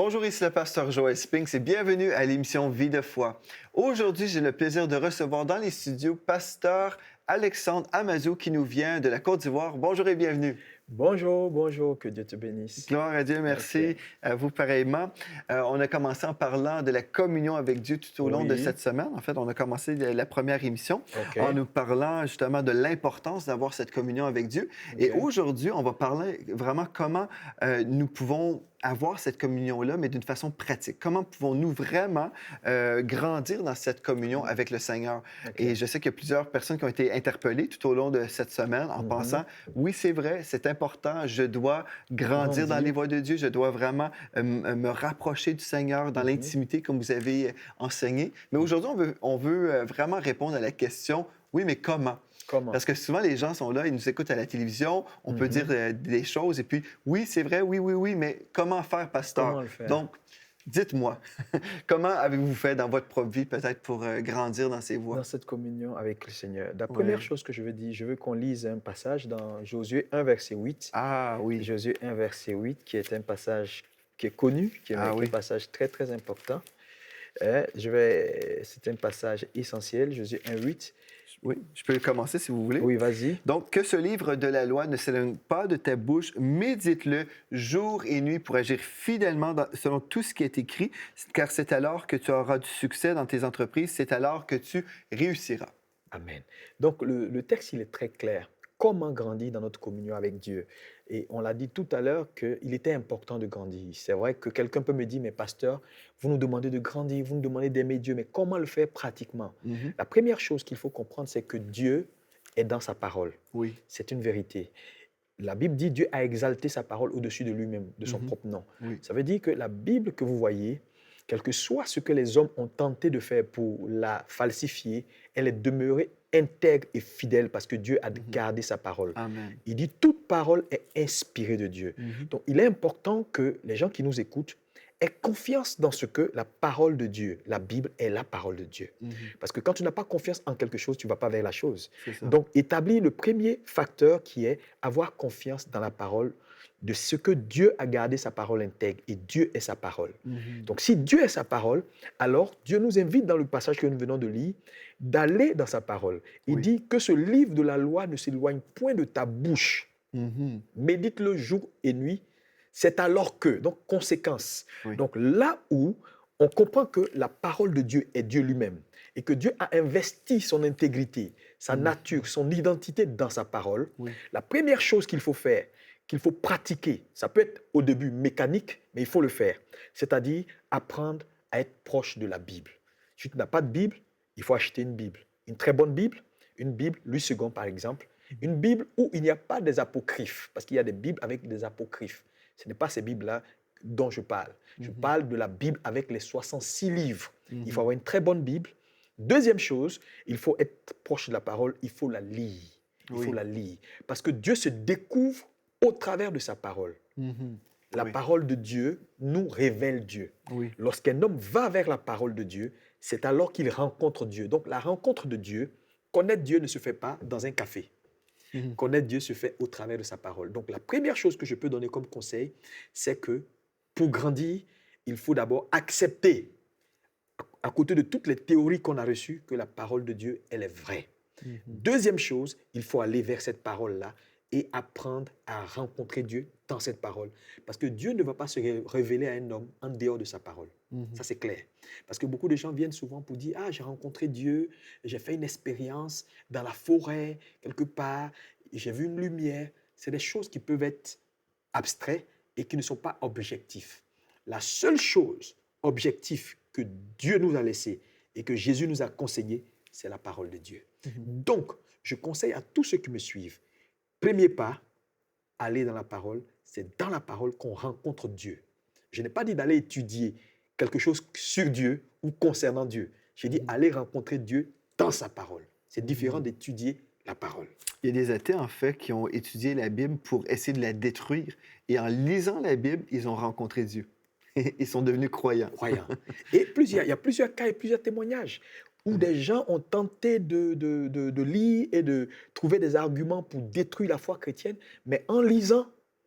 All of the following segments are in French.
Bonjour, ici le pasteur Joël Spinks et bienvenue à l'émission Vie de foi. Aujourd'hui, j'ai le plaisir de recevoir dans les studios pasteur Alexandre Amazou qui nous vient de la Côte d'Ivoire. Bonjour et bienvenue. Bonjour, bonjour, que Dieu te bénisse. Gloire à Dieu, Ok. merci à vous pareillement. On a commencé en parlant de la communion avec Dieu tout au long de Oui, cette semaine. En fait, on a commencé la première émission en ok, nous parlant justement de l'importance d'avoir cette communion avec Dieu. Et ok. aujourd'hui, on va parler vraiment comment nous pouvons avoir cette communion-là, mais d'une façon pratique. Comment pouvons-nous vraiment grandir dans cette communion avec le Seigneur? Et Ok. je sais qu'il y a plusieurs personnes qui ont été interpellées tout au long de cette semaine en Mhm. pensant, oui, c'est vrai, c'est important, je dois grandir dans les Grandir. voies de Dieu, je dois vraiment me rapprocher du Seigneur dans Mhm. l'intimité comme vous avez enseigné. Mais aujourd'hui, on veut vraiment répondre à la question, oui, mais comment? Comment? Parce que souvent, les gens sont là, ils nous écoutent à la télévision, on peut dire Mhm. des choses, et puis, oui, c'est vrai, oui, oui, oui, mais comment faire, pasteur? Comment le faire? Donc, dites-moi, comment avez-vous fait dans votre propre vie, peut-être, pour grandir dans ces Dans voies? cette communion avec le Seigneur. La première Oui. chose que je veux dire, je veux qu'on lise un passage dans Josué 1, verset 8. Ah oui, Josué 1, verset 8, qui est un passage qui est connu, ah qui est un oui. passage très, très important. C'est un passage essentiel, Josué 1, 8. Oui, je peux commencer si vous voulez. Oui, vas-y. Donc, que ce livre de la loi ne s'éloigne pas de ta bouche, médite-le jour et nuit pour agir fidèlement selon tout ce qui est écrit, car c'est alors que tu auras du succès dans tes entreprises, c'est alors que tu réussiras. Amen. Donc, le texte, il est très clair. Comment grandir dans notre communion avec Dieu? Et on l'a dit tout à l'heure qu'il était important de grandir. C'est vrai que quelqu'un peut me dire, mais pasteur, vous nous demandez de grandir, vous nous demandez d'aimer Dieu, mais comment le faire pratiquement? Mhm. La première chose qu'il faut comprendre, c'est que Dieu est dans sa parole. Oui. C'est une vérité. La Bible dit Dieu a exalté sa parole au-dessus de lui-même, de son Mhm. propre nom. Oui. Ça veut dire que la Bible que vous voyez, quel que soit ce que les hommes ont tenté de faire pour la falsifier, elle est demeurée intègre et fidèle parce que Dieu a Mhm. gardé sa parole. Amen. Il dit toute parole est inspirée de Dieu. Mhm. Donc il est important que les gens qui nous écoutent aient confiance dans ce que la parole de Dieu, la Bible est la parole de Dieu. Mhm. Parce que quand tu n'as pas confiance en quelque chose, tu ne vas pas vers la chose. C'est ça. Donc établis le premier facteur qui est avoir confiance dans la parole de ce que Dieu a gardé sa parole intègre et Dieu est sa parole. Mhm. Donc si Dieu est sa parole, alors Dieu nous invite dans le passage que nous venons de lire d'aller dans sa parole. Il Oui. dit que ce livre de la loi ne s'éloigne point de ta bouche. Mhm. Médite-le jour et nuit. C'est alors que, donc conséquence. Oui. Donc là où on comprend que la parole de Dieu est Dieu lui-même et que Dieu a investi son intégrité, sa Mhm. nature, son identité dans sa parole, Oui. la première chose qu'il faut faire, qu'il faut pratiquer, ça peut être au début mécanique, mais il faut le faire, c'est-à-dire apprendre à être proche de la Bible. Si tu n'as pas de Bible, il faut acheter une Bible. Une très bonne Bible, une Bible, Louis II par exemple, une Bible où il n'y a pas des apocryphes, parce qu'il y a des Bibles avec des apocryphes. Ce n'est pas ces Bibles-là dont je parle. Je Mhm. parle de la Bible avec les 66 livres. Il faut Mhm. avoir une très bonne Bible. Deuxième chose, il faut être proche de la parole, il faut la lire. Il faut Oui. la lire. Parce que Dieu se découvre au travers de sa parole. Mhm. La Oui. parole de Dieu nous révèle Dieu. Oui. Lorsqu'un homme va vers la parole de Dieu, c'est alors qu'il rencontre Dieu. Donc la rencontre de Dieu, connaître Dieu ne se fait pas dans un café. Mhm. Connaître Dieu se fait au travers de sa parole. Donc la première chose que je peux donner comme conseil, c'est que pour grandir, il faut d'abord accepter, à côté de toutes les théories qu'on a reçues, que la parole de Dieu, elle est vraie. Mhm. Deuxième chose, il faut aller vers cette parole-là et apprendre à rencontrer Dieu dans cette parole. Parce que Dieu ne va pas se révéler à un homme en dehors de sa parole. Mhm. Ça, c'est clair. Parce que beaucoup de gens viennent souvent pour dire, ah, j'ai rencontré Dieu, j'ai fait une expérience dans la forêt, quelque part, j'ai vu une lumière. C'est des choses qui peuvent être abstraites et qui ne sont pas objectives. La seule chose objective que Dieu nous a laissée et que Jésus nous a conseillé, c'est la parole de Dieu. Mhm. Donc, je conseille à tous ceux qui me suivent, premier pas, aller dans la parole, c'est dans la parole qu'on rencontre Dieu. Je n'ai pas dit d'aller étudier quelque chose sur Dieu ou concernant Dieu. J'ai dit Mhm. aller rencontrer Dieu dans sa parole. C'est différent Mhm. d'étudier la parole. Il y a des athées, en fait, qui ont étudié la Bible pour essayer de la détruire. Et en lisant la Bible, ils ont rencontré Dieu. Ils sont devenus croyants. Croyant. Et il y a plusieurs cas et plusieurs témoignages où Ouais. des gens ont tenté de lire et de trouver des arguments pour détruire la foi chrétienne, mais en lisant,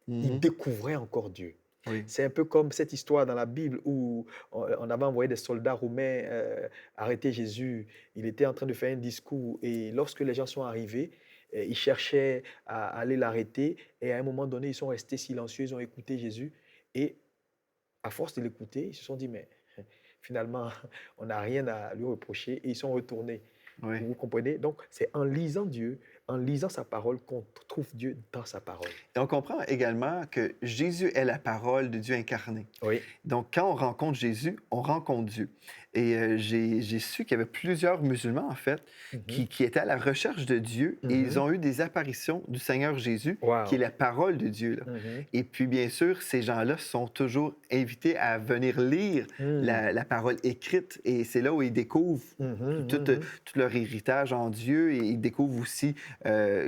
ils Mhm. découvraient encore Dieu. Oui, C'est un peu comme cette histoire dans la Bible où on avait envoyé des soldats romains arrêter Jésus. Il était en train de faire un discours et lorsque les gens sont arrivés, ils cherchaient à aller l'arrêter et à un moment donné, ils sont restés silencieux, ils ont écouté Jésus et à force de l'écouter, ils se sont dit, mais finalement, on n'a rien à lui reprocher et ils sont retournés. oui. Vous comprenez? Donc, c'est en lisant Dieu, en lisant sa parole qu'on trouve Dieu dans sa parole. Et on comprend également que Jésus est la parole de Dieu incarnée. Oui. Donc, quand on rencontre Jésus, on rencontre Dieu. Et j'ai su qu'il y avait plusieurs musulmans, en fait, Mhm. qui étaient à la recherche de Dieu et ils Mhm. ont eu des apparitions du Seigneur Jésus, qui est Wow. la parole de Dieu, là. Mhm. Et puis, bien sûr, ces gens-là sont toujours invités à venir lire Mm. la parole écrite et c'est là où ils découvrent Mhm. tout, Mhm. tout leur héritage en Dieu et ils découvrent aussi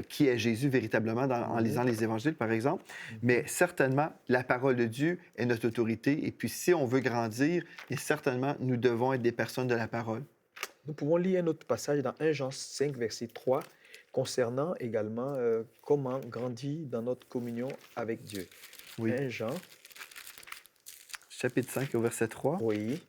qui est Jésus véritablement en Mhm. lisant les évangiles, par exemple. Mais Mhm. certainement, la parole de Dieu est notre autorité. Et puis, si on veut grandir, et certainement, nous devons être des personnes de la parole. Nous pouvons lire un autre passage dans 1 Jean 5, verset 3, concernant également comment grandir dans notre communion avec Dieu. Oui. 1 Jean, Chapitre 5, au verset 3. oui.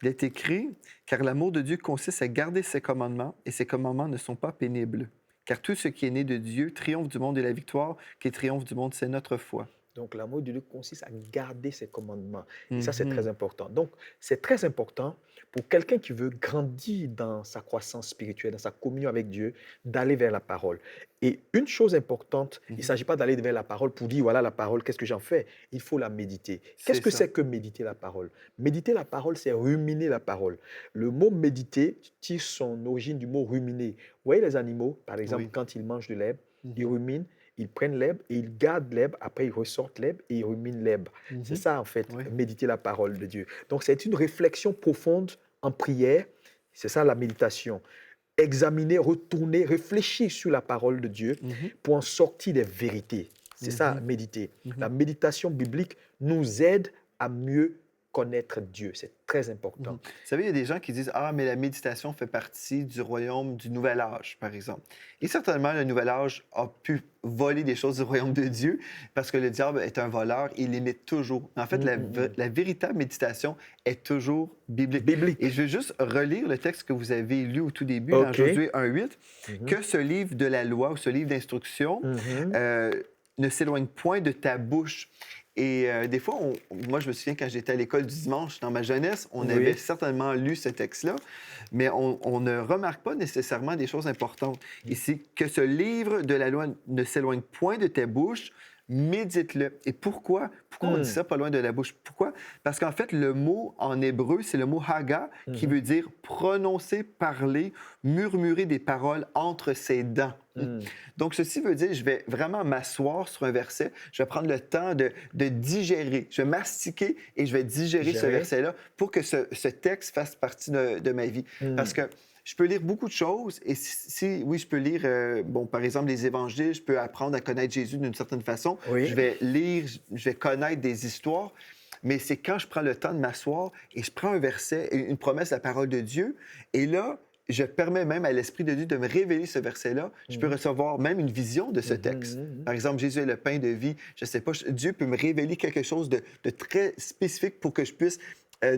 Il est écrit, car l'amour de Dieu consiste à garder ses commandements, et ses commandements ne sont pas pénibles. Car tout ce qui est né de Dieu triomphe du monde et la victoire qui triomphe du monde, c'est notre foi. Donc, l'amour de Dieu consiste à garder ses commandements. Et ça, c'est Mhm. très important. Donc, c'est très important pour quelqu'un qui veut grandir dans sa croissance spirituelle, dans sa communion avec Dieu, d'aller vers la parole. Et une chose importante, il ne Mhm. s'agit pas d'aller vers la parole pour dire, voilà la parole, qu'est-ce que j'en fais? Il faut la méditer. Qu'est-ce C'est que ça. c'est que méditer la parole? Méditer la parole, c'est ruminer la parole. Le mot méditer tire son origine du mot ruminer. Vous voyez les animaux, par exemple, Oui. quand ils mangent de l'herbe, ils Mhm. ruminent, ils prennent l'herbe et ils gardent l'herbe, après ils ressortent l'herbe et ils ruminent l'herbe. C'est Mhm. ça en fait, Oui. méditer la parole de Dieu. Donc c'est une réflexion profonde en prière, c'est ça la méditation. Examiner, retourner, réfléchir sur la parole de Dieu Mhm. pour en sortir des vérités. C'est ça, Mhm. méditer. La Mhm. méditation biblique nous aide à mieux connaître Dieu. C'est très Mhm. important. Vous savez, il y a des gens qui disent, ah, mais la méditation fait partie du royaume du Nouvel Âge, par exemple. Et certainement, le Nouvel Âge a pu voler des choses du royaume de Dieu parce que le diable est un voleur, il imite toujours. En fait, Hum, hum, hum. la véritable méditation est toujours biblique. Et Biblique. je vais juste relire le texte que vous avez lu au tout début, dans OK. Josué 1,8, Mhm. que ce livre de la loi ou ce livre d'instruction Mhm. euh, ne s'éloigne point de ta bouche. Et des fois, moi, je me souviens quand j'étais à l'école du dimanche, dans ma jeunesse, on avait Oui. certainement lu ce texte-là, mais on ne remarque pas nécessairement des choses importantes. Mm. Ici, que ce livre de la loi ne s'éloigne point de tes bouches, médite-le. Et pourquoi? Pourquoi on dit Mm. ça, pas loin de la bouche? Pourquoi? Parce qu'en fait, le mot en hébreu, c'est le mot haga, qui Mhm. veut dire prononcer, parler, murmurer des paroles entre ses dents. Mm. Donc, ceci veut dire, je vais vraiment m'asseoir sur un verset, je vais prendre le temps de digérer, je vais mastiquer et je vais digérer ce Gérer. verset-là pour que ce texte fasse partie de ma vie. Parce Mm. que je peux lire beaucoup de choses et oui, je peux lire, bon, par exemple, les évangiles, je peux apprendre à connaître Jésus d'une certaine façon, Oui. je vais lire, je vais connaître des histoires, mais c'est quand je prends le temps de m'asseoir et je prends un verset, une promesse de la parole de Dieu, et là, je permets même à l'Esprit de Dieu de me révéler ce verset-là. Je peux Mhm. recevoir même une vision de ce Mhm. texte. Mhm. Par exemple, Jésus est le pain de vie. Je ne sais pas, Dieu peut me révéler quelque chose de très spécifique pour que je puisse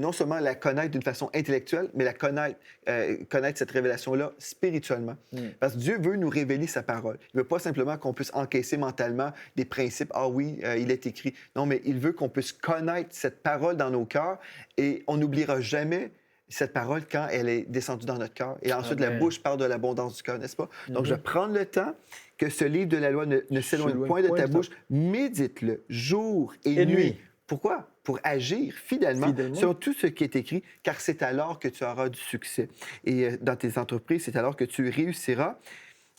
non seulement la connaître d'une façon intellectuelle, mais la connaître cette révélation-là spirituellement. Mm. Parce que Dieu veut nous révéler sa parole. Il ne veut pas simplement qu'on puisse encaisser mentalement des principes. Ah oui, il est écrit. Non, mais il veut qu'on puisse connaître cette parole dans nos cœurs et on n'oubliera jamais cette parole quand elle est descendue dans notre cœur. Et ensuite, la Amen. bouche parle de l'abondance du cœur, n'est-ce pas? Donc, je vais Mhm. prendre le temps que ce livre de la loi ne Se s'éloigne loin point de point ta de ta... bouche. Médite-le jour et Et nuit. nuit, Pourquoi? Pour agir fidèlement fidèlement. sur tout ce qui est écrit, car c'est alors que tu auras du succès. Et dans tes entreprises, c'est alors que tu réussiras.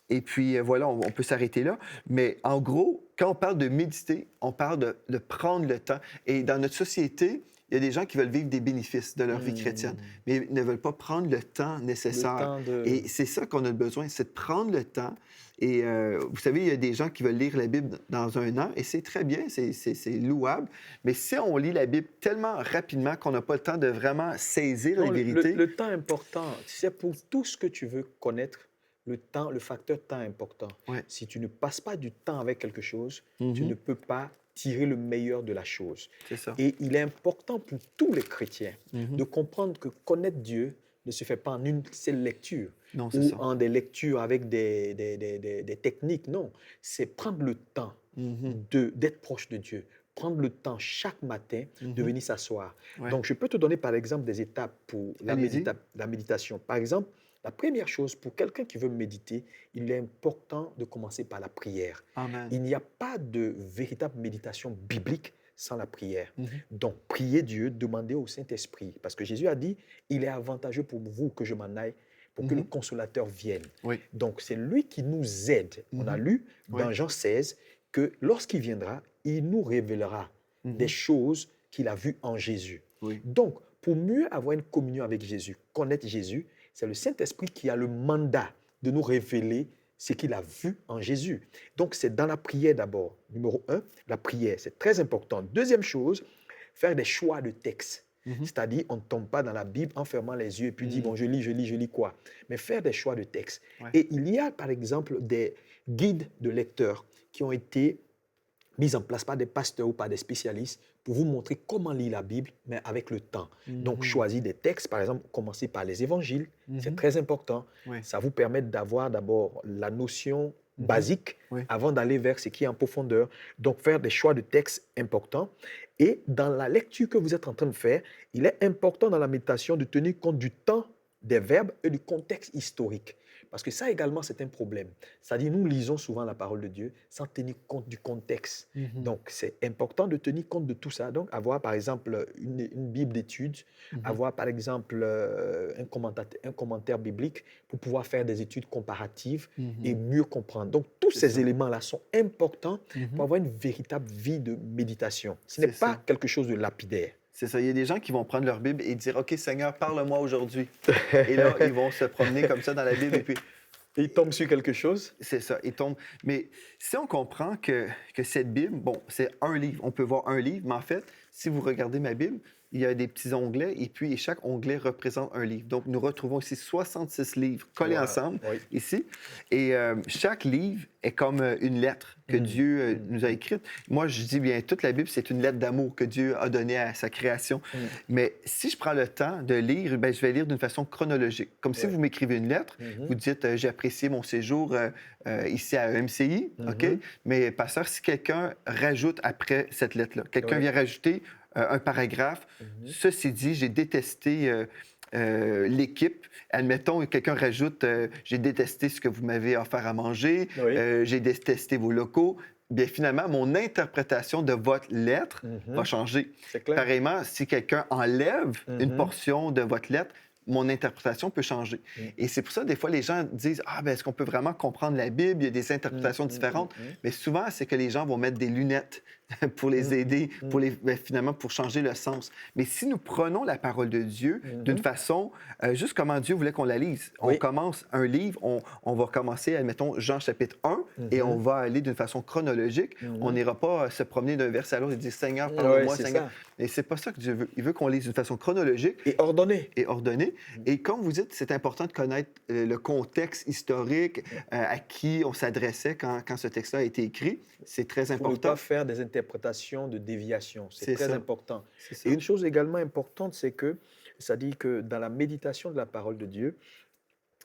Et puis, voilà, on peut s'arrêter là. Mais en gros, quand on parle de méditer, on parle de prendre le temps. Et dans notre société, il y a des gens qui veulent vivre des bénéfices de leur vie chrétienne, Mm. mais ils ne veulent pas prendre le temps Le nécessaire. temps de... Et c'est ça qu'on a besoin, c'est de prendre le temps. Et vous savez, il y a des gens qui veulent lire la Bible dans un an, et c'est très bien, c'est louable. Mais si on lit la Bible tellement rapidement qu'on n'a pas le temps de vraiment saisir les Non, vérités, le temps important, c'est pour tout ce que tu veux connaître, le temps, le facteur temps est important. ouais. Si tu ne passes pas du temps avec quelque chose, tu ne Mhm. peux pas tirer le meilleur de la chose. C'est ça. Et il est important pour tous les chrétiens Mhm. de comprendre que connaître Dieu ne se fait pas en une seule lecture Non, c'est ou ça. en des lectures avec des techniques. Non, c'est prendre le temps Mhm. d'être proche de Dieu. Prendre le temps chaque matin de Mhm. venir s'asseoir. Ouais. Donc, je peux te donner par exemple des étapes pour Allez-y. la méditation. Par exemple, la première chose, pour quelqu'un qui veut méditer, il est important de commencer par la prière. Amen. Il n'y a pas de véritable méditation biblique sans la prière. Mhm. Donc, priez Dieu, demandez au Saint-Esprit. Parce que Jésus a dit, il est avantageux pour vous que je m'en aille, pour que le Mhm. consolateur vienne. Oui. Donc, c'est lui qui nous aide. On a Mhm. lu Oui. dans Jean 16 que lorsqu'il viendra, il nous révélera des Mhm. choses qu'il a vues en Jésus. Oui. Donc, pour mieux avoir une communion avec Jésus, connaître Jésus, c'est le Saint-Esprit qui a le mandat de nous révéler ce qu'il a vu en Jésus. Donc, c'est dans la prière d'abord. Numéro un, la prière, c'est très important. Deuxième chose, faire des choix de texte. Mhm. C'est-à-dire, on ne tombe pas dans la Bible en fermant les yeux et puis dit, bon, je lis quoi. Mais faire des choix de texte. Ouais. Et il y a, par exemple, des guides de lecteurs qui ont été mis en place par des pasteurs ou par des spécialistes pour vous montrer comment lire la Bible, mais avec le temps. Donc, Mhm. choisir des textes, par exemple, commencer par les évangiles, c'est Mhm. très important. Oui. Ça vous permet d'avoir d'abord la notion Mhm. basique Oui. avant d'aller vers ce qui est en profondeur. Donc, faire des choix de textes importants. Et dans la lecture que vous êtes en train de faire, il est important dans la méditation de tenir compte du temps, des verbes et du contexte historique. Parce que ça également, c'est un problème. C'est-à-dire, nous lisons souvent la parole de Dieu sans tenir compte du contexte. Mhm. Donc, c'est important de tenir compte de tout ça. Donc, avoir, par exemple, une Bible d'études, Mhm. avoir, par exemple, un commentaire biblique pour pouvoir faire des études comparatives et Mhm. mieux comprendre. Donc, tous C'est ces ça. éléments-là sont importants Mhm. pour avoir une véritable vie de méditation. Ce n'est C'est pas ça. quelque chose de lapidaire. C'est ça. Il y a des gens qui vont prendre leur Bible et dire, OK, Seigneur, parle-moi aujourd'hui. Et là, ils vont se promener comme ça dans la Bible et puis Et il tombe sur quelque chose. c'est ça, ils tombent. Mais si on comprend que cette Bible, bon, c'est un livre, on peut voir un livre, mais en fait, si vous regardez ma Bible, il y a des petits onglets et puis chaque onglet représente un livre. Donc, nous retrouvons ici 66 livres collés Voilà. ensemble Oui. ici. Et chaque livre est comme une lettre que Dieu nous a écrite. Moi, je dis bien, toute la Bible, c'est une lettre d'amour que Dieu a donnée à sa création. Mais si je prends le temps de lire, ben, je vais lire d'une façon chronologique. Comme si Ouais. vous m'écrivez une lettre, vous dites j'ai apprécié mon séjour ici à MCI, OK? Mais pasteur, si quelqu'un rajoute après cette lettre-là, quelqu'un Oui. vient rajouter un paragraphe, ceci dit, j'ai détesté l'équipe. Admettons, quelqu'un rajoute j'ai détesté ce que vous m'avez offert à manger, Oui. j'ai détesté vos locaux. Bien, finalement, mon interprétation de votre lettre va changer. C'est clair. Pareillement, si quelqu'un enlève une portion de votre lettre, mon interprétation peut changer. Et c'est pour ça, des fois, les gens disent ah, ben est-ce qu'on peut vraiment comprendre la Bible? Il y a des interprétations différentes. Mais souvent, c'est que les gens vont mettre des lunettes pour les aider, finalement, pour changer le sens. Mais si nous prenons la parole de Dieu d'une façon, juste comment Dieu voulait qu'on la lise, on Oui. commence un livre, on va commencer, admettons, Jean chapitre 1, et on va aller d'une façon chronologique. On n'ira pas se promener d'un verset à l'autre et dire Seigneur, parle-moi, c'est Seigneur. ça. Et c'est pas ça que Dieu veut. Il veut qu'on lise d'une façon chronologique Et ordonné. et ordonnée. Et comme vous dites, c'est important de connaître le contexte historique à qui on s'adressait quand ce texte-là a été écrit. C'est très Pour ne important. pas faire des interprétations de déviation. C'est C'est très ça. important. C'est ça. Et une chose également importante, c'est que ça dit que dans la méditation de la parole de Dieu,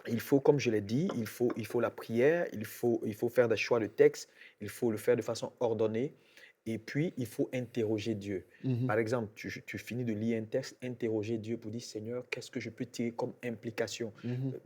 il faut, comme je l'ai dit, il faut la prière, il faut faire des choix de texte, il faut le faire de façon ordonnée, et puis il faut interroger Dieu. Par exemple, tu finis de lire un texte, interroger Dieu pour dire, Seigneur, qu'est-ce que je peux tirer comme implication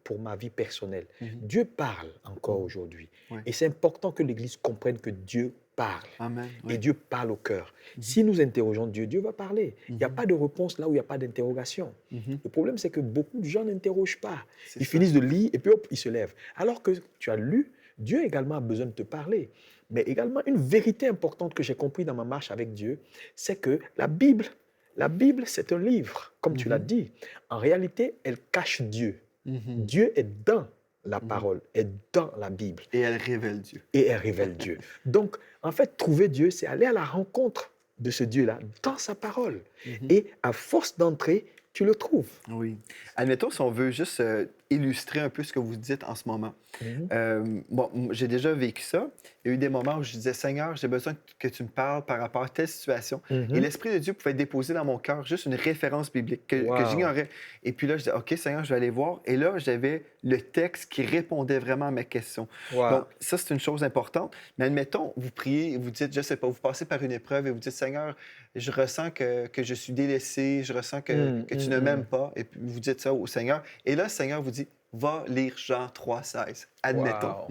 pour ma vie personnelle? Dieu parle encore aujourd'hui. Ouais. Et c'est important que l'Église comprenne que Dieu parle. Amen. Et Oui. Dieu parle au cœur. Si nous interrogeons Dieu, Dieu va parler. Il n'y a pas de réponse là où il n'y a pas d'interrogation. Le problème, c'est que beaucoup de gens n'interrogent pas. C'est Ils ça. finissent de lire et puis hop, ils se lèvent. Alors que tu as lu, Dieu également a besoin de te parler. Mais également, une vérité importante que j'ai compris dans ma marche avec Dieu, c'est que la Bible, c'est un livre, comme tu l'as dit. En réalité, elle cache Dieu. Dieu est dans la parole, est dans la Bible. Et elle révèle Dieu. Et elle révèle Dieu. Donc, en fait, trouver Dieu, c'est aller à la rencontre de ce Dieu-là dans sa parole. Et à force d'entrer, tu le trouves. Oui. Admettons, si on veut juste illustrer un peu ce que vous dites en ce moment. Mhm. J'ai déjà vécu ça. Il y a eu des moments où je disais, Seigneur, j'ai besoin que tu me parles par rapport à telle situation. Et Mhm. l'Esprit de Dieu pouvait déposer dans mon cœur juste une référence biblique que Wow. j'ignorais. Et puis là, je disais, OK, Seigneur, je vais aller voir. Et là, j'avais le texte qui répondait vraiment à ma question. Wow. Donc, ça, c'est une chose importante. Mais admettons, vous priez, vous dites, je sais pas, vous passez par une épreuve et vous dites, Seigneur, je ressens que je suis délaissé, je ressens que tu ne m'aimes pas. Et puis vous dites ça au Seigneur. Et là, le Seigneur vous dit, va lire Jean 3,16. Admettons. Wow.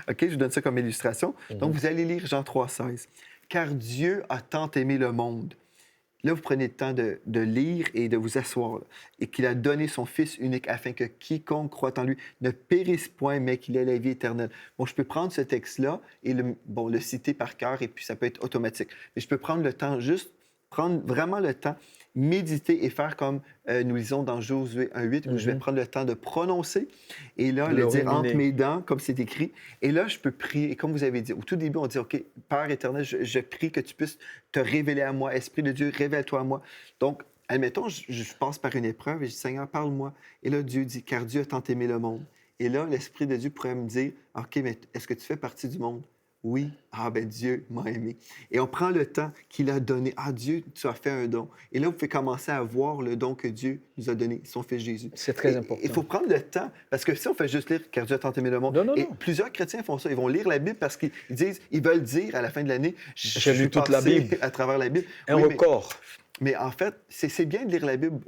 OK, je vous donne ça comme illustration. Donc, Mhm. vous allez lire Jean 3,16. Car Dieu a tant aimé le monde. Là, vous prenez le temps de lire et de vous asseoir. Là. Et qu'il a donné son Fils unique afin que quiconque croit en lui ne périsse point, mais qu'il ait la vie éternelle. Bon, je peux prendre ce texte-là et le citer par cœur, et puis ça peut être automatique. Mais je peux prendre le temps, juste prendre vraiment le temps, méditer et faire comme nous lisons dans Josué 1,8, où je vais Mhm. prendre le temps de prononcer et là, Le le dire entre ruminer. mes dents, comme c'est écrit. Et là, je peux prier. Et comme vous avez dit, au tout début, on dit, OK, Père éternel, je prie que tu puisses te révéler à moi. Esprit de Dieu, révèle-toi à moi. Donc, admettons, je passe par une épreuve et je dis, Seigneur, parle-moi. Et là, Dieu dit, car Dieu a tant aimé le monde. Et là, l'Esprit de Dieu pourrait me dire, OK, mais est-ce que tu fais partie du monde? Oui. Ah, ben Dieu m'a aimé. Et on prend le temps qu'il a donné. Ah, Dieu, tu as fait un don. Et là, vous pouvez commencer à voir le don que Dieu nous a donné, son Fils Jésus. C'est très Et il important. faut prendre le temps, parce que si on fait juste lire car Dieu a tant aimé le monde, Non, non, et non. plusieurs chrétiens font ça, ils vont lire la Bible parce qu'ils disent, ils veulent dire à la fin de l'année, je J'ai suis lu toute la passé Bible. à travers la Bible. Un Oui, record. mais en fait, c'est bien de lire la Bible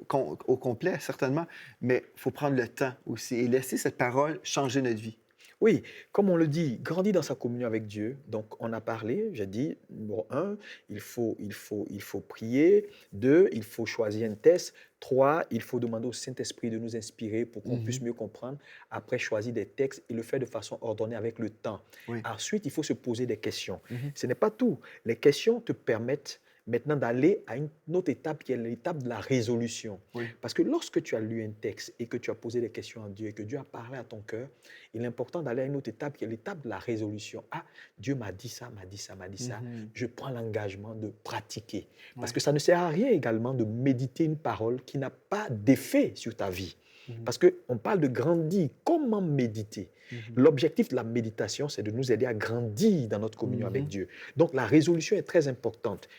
au complet, certainement, mais il faut prendre le temps aussi et laisser cette parole changer notre vie. Oui, comme on le dit, grandir dans sa communion avec Dieu. Donc, on a parlé, j'ai dit, numéro un, il faut prier. Deux, il faut choisir un texte. Trois, il faut demander au Saint-Esprit de nous inspirer pour qu'on puisse Mhm. mieux comprendre. Après, choisir des textes et le faire de façon ordonnée avec le temps. Oui. Ensuite, il faut se poser des questions. Mhm. Ce n'est pas tout. Les questions te permettent maintenant d'aller à une autre étape qui est l'étape de la résolution. Oui. Parce que lorsque tu as lu un texte et que tu as posé des questions à Dieu et que Dieu a parlé à ton cœur, il est important d'aller à une autre étape qui est l'étape de la résolution. Ah, Dieu m'a dit ça, m'a dit ça, m'a dit ça. Mhm. Je prends l'engagement de pratiquer. Parce Ouais. que ça ne sert à rien également de méditer une parole qui n'a pas d'effet sur ta vie. Mhm. Parce qu'on parle de grandir. Comment méditer? Mhm. L'objectif de la méditation, c'est de nous aider à grandir dans notre communion avec Mhm. Dieu. Donc la résolution est très importante.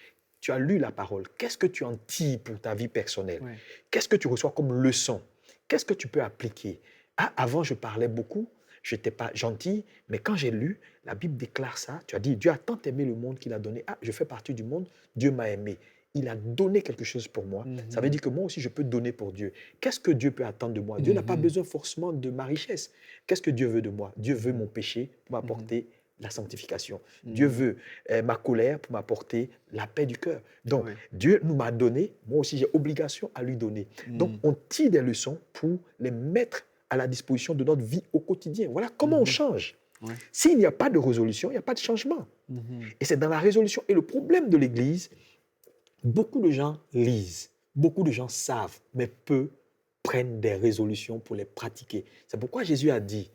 Tu as lu la parole. Qu'est-ce que tu en tires pour ta vie personnelle? Ouais. Qu'est-ce que tu reçois comme leçon? Qu'est-ce que tu peux appliquer? Ah, avant, je parlais beaucoup, je n'étais pas gentil, mais quand j'ai lu, la Bible déclare ça. Tu as dit, Dieu a tant aimé le monde qu'il a donné. Ah, je fais partie du monde, Dieu m'a aimé. Il a donné quelque chose pour moi. Ça veut Mhm. dire que moi aussi, je peux donner pour Dieu. Qu'est-ce que Dieu peut attendre de moi? Dieu n'a pas Mhm. besoin forcément de ma richesse. Qu'est-ce que Dieu veut de moi? Dieu veut Mhm. mon péché pour Mhm. m'apporter la sanctification. Dieu Mhm. veut ma colère pour m'apporter la paix du cœur. Donc, Oui. Dieu nous m'a donné, moi aussi j'ai obligation à lui donner. Donc, Mhm. on tire des leçons pour les mettre à la disposition de notre vie au quotidien. Voilà comment on Mhm. change. Ouais. S'il n'y a pas de résolution, il n'y a pas de changement. Mhm. Et c'est dans la résolution. Et le problème de l'Église, beaucoup de gens lisent, beaucoup de gens savent, mais peu prennent des résolutions pour les pratiquer. C'est pourquoi Jésus a dit,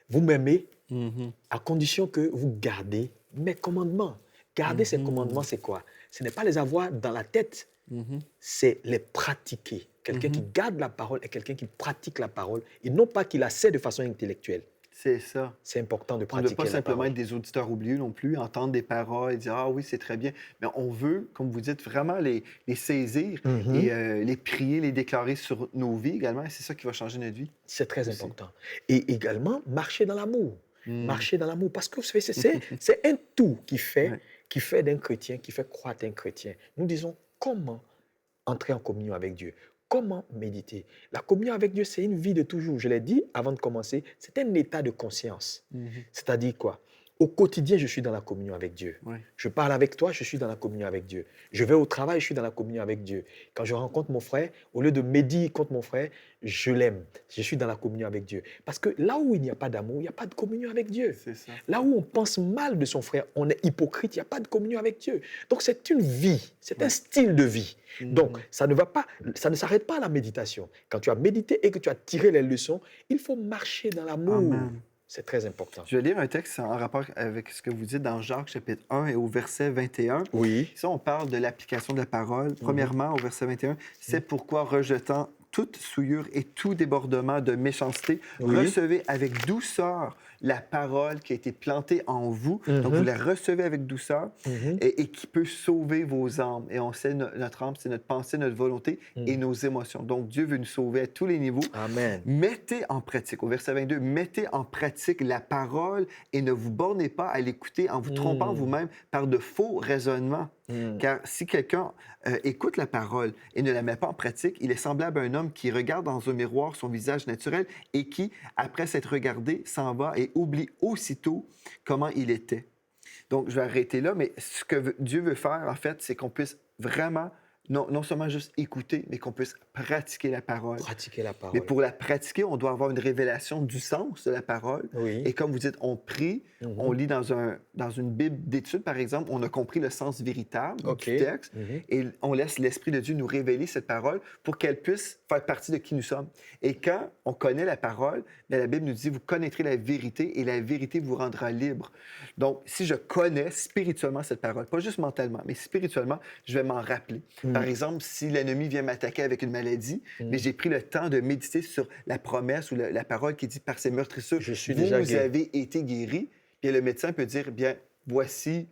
vous m'aimez Mhm. à condition que vous gardez mes commandements. Garder ces commandements, Mhm. c'est quoi? Ce n'est pas les avoir dans la tête, Mhm. c'est les pratiquer. Quelqu'un qui Mhm. garde la parole est quelqu'un qui pratique la parole et non pas qui la sait de façon intellectuelle. C'est ça. C'est important de On ne veut pas pratiquer la simplement parole. être des auditeurs oublieux non plus, entendre des paroles et dire ah oui, c'est très bien. Mais on veut, comme vous dites, vraiment les saisir et Mhm. les prier, les déclarer sur nos vies également. Et c'est ça qui va changer notre vie C'est très aussi. important. Et également, marcher dans l'amour. Mm. Marcher dans l'amour. Parce que vous savez, c'est un tout Ouais. qui fait d'un chrétien, qui fait croître un chrétien. Nous disons comment entrer en communion avec Dieu. Comment méditer? La communion avec Dieu, c'est une vie de toujours. Je l'ai dit avant de commencer, c'est un état de conscience. Mhm. C'est-à-dire quoi? Au quotidien, je suis dans la communion avec Dieu. Ouais. Je parle avec toi, je suis dans la communion avec Dieu. Je vais au travail, je suis dans la communion avec Dieu. Quand je rencontre mon frère, au lieu de médire contre mon frère, je l'aime. Je suis dans la communion avec Dieu. Parce que là où il n'y a pas d'amour, il n'y a pas de communion avec Dieu. C'est ça. Là où on pense mal de son frère, on est hypocrite, il n'y a pas de communion avec Dieu. Donc c'est une vie, c'est un Ouais. style de vie. Donc Mhm. ça ne s'arrête pas à la méditation. Quand tu as médité et que tu as tiré les leçons, il faut marcher dans l'amour. Amen. C'est très important. Je vais lire un texte en rapport avec ce que vous dites dans Jacques chapitre 1 et au verset 21. Oui. Ici, on parle de l'application de la parole. Premièrement, au verset 21, c'est pourquoi rejetant toute souillure et tout débordement de méchanceté. Oui. Recevez avec douceur la parole qui a été plantée en vous. Donc, vous la recevez avec douceur Mhm. et qui peut sauver vos âmes. Et on sait, notre âme, c'est notre pensée, notre volonté et nos émotions. Donc, Dieu veut nous sauver à tous les niveaux. Amen. Mettez en pratique, au verset 22, mettez en pratique la parole et ne vous bornez pas à l'écouter en vous trompant vous-même par de faux raisonnements. Car si quelqu'un écoute la parole et ne la met pas en pratique, il est semblable à un homme qui regarde dans un miroir son visage naturel et qui, après s'être regardé, s'en va et oublie aussitôt comment il était. Donc, je vais arrêter là, mais ce que Dieu veut faire, en fait, c'est qu'on puisse vraiment, non seulement juste écouter, mais qu'on puisse pratiquer la parole. Pratiquer la Mais parole. pour la pratiquer, on doit avoir une révélation du sens de la parole. Oui. Et comme vous dites, on prie, on lit dans une Bible d'études, par exemple, on a compris le sens véritable OK. du texte et on laisse l'Esprit de Dieu nous révéler cette parole pour qu'elle puisse faire partie de qui nous sommes. Et quand on connaît la parole, bien, la Bible nous dit, vous connaîtrez la vérité et la vérité vous rendra libre. Donc, si je connais spirituellement cette parole, pas juste mentalement, mais spirituellement, je vais m'en rappeler. Par exemple, si l'ennemi vient m'attaquer avec une maladie, mais j'ai pris le temps de méditer sur la promesse ou la parole qui dit par ses meurtrissures, Je suis vous déjà guéri. avez été guéri. Puis le médecin peut dire, bien, voici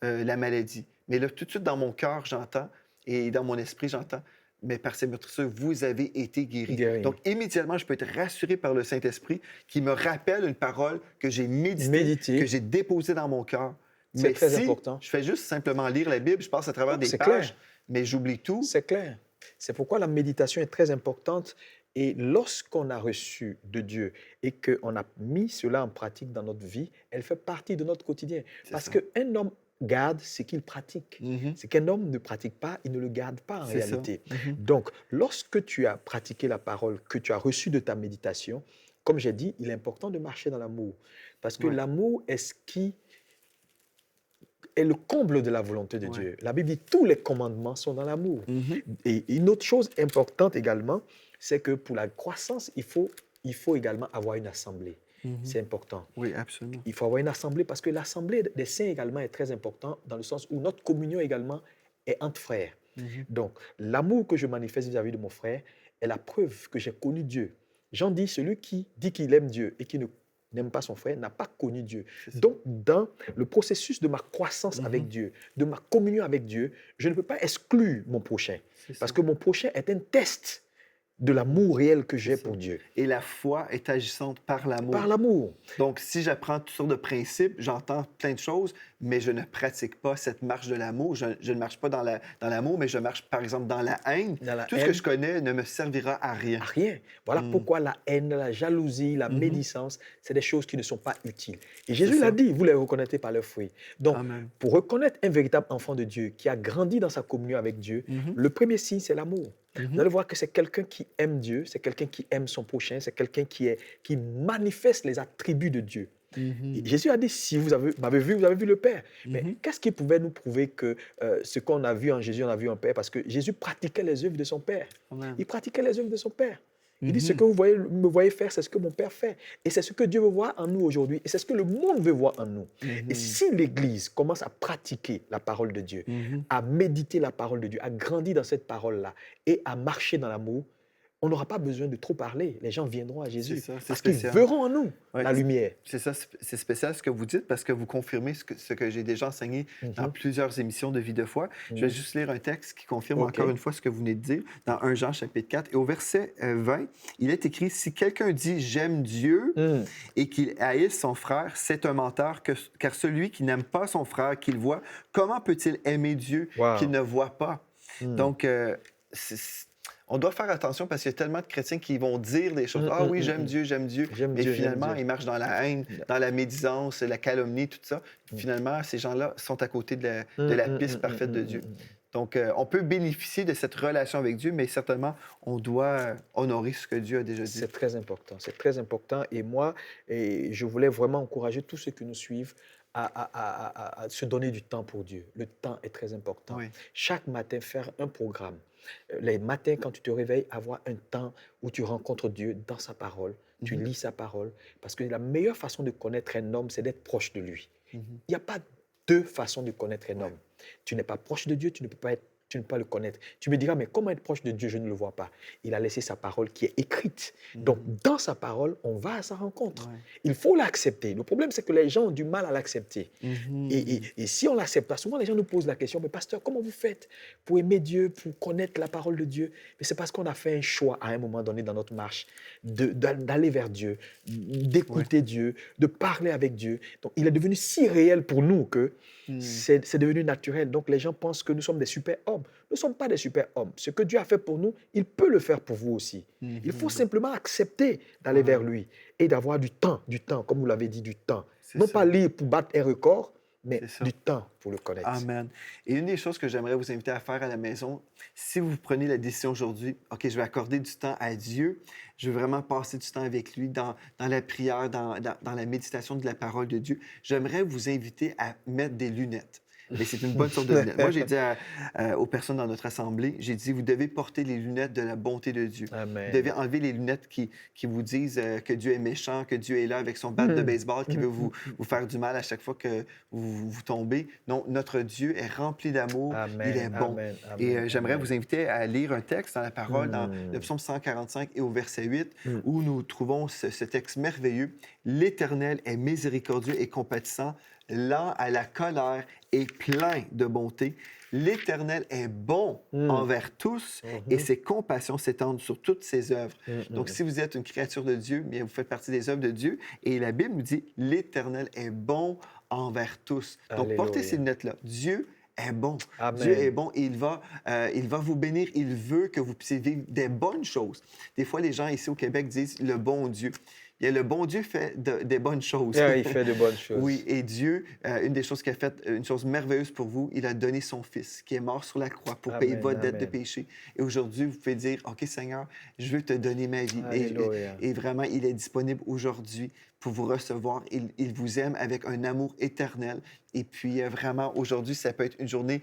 la maladie. Mais là, tout de suite, dans mon cœur, j'entends, et dans mon esprit, j'entends, mais par ses meurtrissures, vous avez été guéri. Guéri. Donc, immédiatement, je peux être rassuré par le Saint-Esprit qui me rappelle une parole que j'ai méditée, que j'ai déposée dans mon cœur. C'est Mais très si important. je fais juste simplement lire la Bible, je passe à travers des c'est pages, clair. mais j'oublie tout. C'est clair. C'est pourquoi la méditation est très importante. Et lorsqu'on a reçu de Dieu et qu'on a mis cela en pratique dans notre vie, elle fait partie de notre quotidien. C'est Parce ça. qu'un homme garde ce qu'il pratique. C'est qu'un homme ne pratique pas, il ne le garde pas en C'est ça. réalité. Donc, lorsque tu as pratiqué la parole que tu as reçue de ta méditation, comme j'ai dit, il est important de marcher dans l'amour. Parce que Ouais. l'amour est ce qui est le comble de la volonté de Ouais. Dieu. La Bible dit tous les commandements sont dans l'amour. Et une autre chose importante également, c'est que pour la croissance, il faut également avoir une assemblée. C'est important. Oui, absolument. Il faut avoir une assemblée parce que l'assemblée des saints également est très importante dans le sens où notre communion également est entre frères. Donc, l'amour que je manifeste vis-à-vis de mon frère est la preuve que j'ai connu Dieu. Jean dit, celui qui dit qu'il aime Dieu et qui n'aime pas son frère n'a pas connu Dieu. Donc, dans le processus de ma croissance avec Dieu, de ma communion avec Dieu, je ne peux pas exclure mon prochain. Parce que mon prochain est un test de l'amour réel que j'ai pour Dieu. Et la foi est agissante par l'amour. Par l'amour. Donc, si j'apprends toutes sortes de principes, j'entends plein de choses, mais je ne pratique pas cette marche de l'amour. Je ne marche pas dans l'amour, mais je marche, par exemple, dans la haine. Dans la Tout ce que je connais ne me servira à rien. À rien. Voilà pourquoi la haine, la jalousie, la médisance, c'est des choses qui ne sont pas utiles. Et Jésus l'a dit, vous les reconnaîtrez par leurs fruits. Donc, Amen. pour reconnaître un véritable enfant de Dieu qui a grandi dans sa communion avec Dieu, le premier signe, c'est l'amour. Vous allez voir que c'est quelqu'un qui aime Dieu, c'est quelqu'un qui aime son prochain, c'est quelqu'un qui manifeste les attributs de Dieu. Et Jésus a dit, si vous m'avez vu, vous avez vu le Père. Mais qu'est-ce qui pouvait nous prouver que ce qu'on a vu en Jésus, on a vu en Père? Parce que Jésus pratiquait les œuvres de son Père. Amen. Il pratiquait les œuvres de son Père. Il dit, ce que vous me voyez faire, c'est ce que mon Père fait. Et c'est ce que Dieu veut voir en nous aujourd'hui. Et c'est ce que le monde veut voir en nous. Et si l'Église commence à pratiquer la parole de Dieu, à méditer la parole de Dieu, à grandir dans cette parole-là et à marcher dans l'amour, on n'aura pas besoin de trop parler. Les gens viendront à Jésus. C'est ça, c'est parce qu'ils spécial. verront en nous Ouais, la lumière. C'est ça, c'est spécial ce que vous dites parce que vous confirmez ce que j'ai déjà enseigné dans plusieurs émissions de Vie de foi. Je vais juste lire un texte qui confirme encore une fois ce que vous venez de dire dans 1 Jean chapitre 4. Et au verset 20, il est écrit « Si quelqu'un dit « J'aime Dieu » et qu'il haïsse son frère, c'est un menteur, car celui qui n'aime pas son frère qu'il voit, comment peut-il aimer Dieu qu'il ne voit pas? » Donc, on doit faire attention parce qu'il y a tellement de chrétiens qui vont dire des choses. Ah oui, j'aime Dieu, j'aime Dieu. Mais finalement, ils marchent dans la haine, dans la médisance, la calomnie, tout ça. Finalement, ces gens-là sont à côté de la piste parfaite de Dieu. Donc, on peut bénéficier de cette relation avec Dieu, mais certainement, on doit honorer ce que Dieu a déjà dit. C'est très important. C'est très important. Et moi, je voulais vraiment encourager tous ceux qui nous suivent à se donner du temps pour Dieu. Le temps est très important. Oui. Chaque matin, faire un programme. Les matins, quand tu te réveilles, avoir un temps où tu rencontres Dieu dans sa parole, tu lis sa parole. Parce que la meilleure façon de connaître un homme, c'est d'être proche de lui. Il n'y a pas deux façons de connaître un homme. Tu n'es pas proche de Dieu, tu ne peux pas être tu ne peux pas le connaître. Tu me diras, mais comment être proche de Dieu, je ne le vois pas. Il a laissé sa parole qui est écrite. Donc, dans sa parole, on va à sa rencontre. Ouais. Il faut l'accepter. Le problème, c'est que les gens ont du mal à l'accepter. Mhm. Et si on l'accepte, souvent les gens nous posent la question, mais pasteur, comment vous faites pour aimer Dieu, pour connaître la parole de Dieu? Mais c'est parce qu'on a fait un choix à un moment donné dans notre marche d'aller vers Dieu, Ouais. d'écouter Dieu, de parler avec Dieu. Donc, il est devenu si réel pour nous que Mm. c'est devenu naturel. Donc, les gens pensent que nous sommes des super-hommes. Nous ne sommes pas des super-hommes. Ce que Dieu a fait pour nous, il peut le faire pour vous aussi. Il faut Mhm. simplement accepter d'aller Ouais. vers lui et d'avoir du temps, comme vous l'avez dit, du temps. C'est Non ça. pas lire pour battre un record, mais C'est ça. du temps pour le connaître. Amen. Et une des choses que j'aimerais vous inviter à faire à la maison, si vous prenez la décision aujourd'hui, OK, je vais accorder du temps à Dieu, je veux vraiment passer du temps avec lui dans la prière, dans la méditation de la parole de Dieu, j'aimerais vous inviter à mettre des lunettes. Mais c'est une bonne sorte de lunettes. Moi, j'ai dit aux personnes dans notre assemblée, j'ai dit, vous devez porter les lunettes de la bonté de Dieu. Vous devez Amen. enlever les lunettes qui vous disent que Dieu est méchant, que Dieu est là avec son bat de baseball qui veut vous faire du mal à chaque fois que vous tombez. Non, notre Dieu est rempli d'amour, il est Amen. bon. Amen. Et Amen. j'aimerais Amen. vous inviter à lire un texte dans la parole, dans le Mm. psaume 145 et au verset 8, Mm. où nous trouvons ce texte merveilleux. L'Éternel est miséricordieux et compatissant, lent à la colère et plein de bonté. L'Éternel est bon Mm. envers tous et Mhm. ses compassions s'étendent sur toutes ses œuvres. Mm. Donc, Mm. si vous êtes une créature de Dieu, bien, vous faites partie des œuvres de Dieu. Et la Bible nous dit, l'Éternel est bon envers tous. Donc, portez ces Alléluia. lunettes-là. Dieu est bon. Dieu est Amen. bon et il va vous bénir. Il veut que vous puissiez vivre des bonnes choses. Des fois, les gens ici au Québec disent le bon Dieu. Il y a le bon Dieu fait des bonnes choses. Il fait de bonnes choses. Oui, et Dieu, une des choses qu'il a fait, une chose merveilleuse pour vous, il a donné son Fils, qui est mort sur la croix pour payer Amen. votre dette de Amen. péché. Et aujourd'hui, vous pouvez dire, OK, Seigneur, je veux te donner ma vie. Alléluia. Et vraiment, il est disponible aujourd'hui pour vous recevoir. Il vous aime avec un amour éternel. Et puis, vraiment, aujourd'hui, ça peut être une journée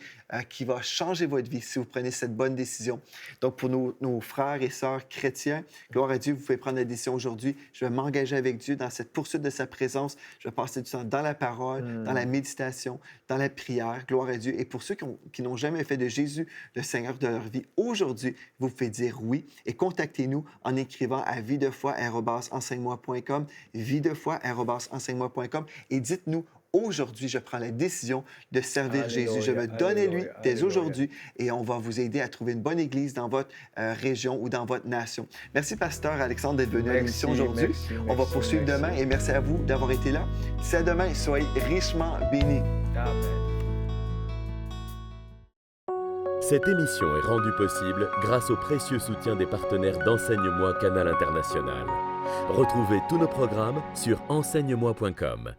qui va changer votre vie si vous prenez cette bonne décision. Donc, pour nos frères et sœurs chrétiens, gloire à Dieu, vous pouvez prendre la décision aujourd'hui. Je vais m'engager avec Dieu dans cette poursuite de sa présence. Je vais passer du temps dans la parole, dans la méditation, dans la prière. Gloire à Dieu. Et pour ceux qui n'ont jamais fait de Jésus le Seigneur de leur vie, aujourd'hui, vous pouvez dire oui. Et contactez-nous en écrivant à videfoi@enseigne-moi.com, videfoi@enseigne-moi.com et dites-nous aujourd'hui, je prends la décision de servir Jésus. Je me donne à lui Alléluia. dès Alléluia. aujourd'hui et on va vous aider à trouver une bonne église dans votre région ou dans votre nation. Merci, pasteur Alexandre, d'être venu à l'émission aujourd'hui. On va poursuivre demain et merci à vous d'avoir été là. D'ici à demain, soyez richement bénis. Amen. Cette émission est rendue possible grâce au précieux soutien des partenaires d'Enseigne-moi Canal International. Retrouvez tous nos programmes sur enseigne-moi.com.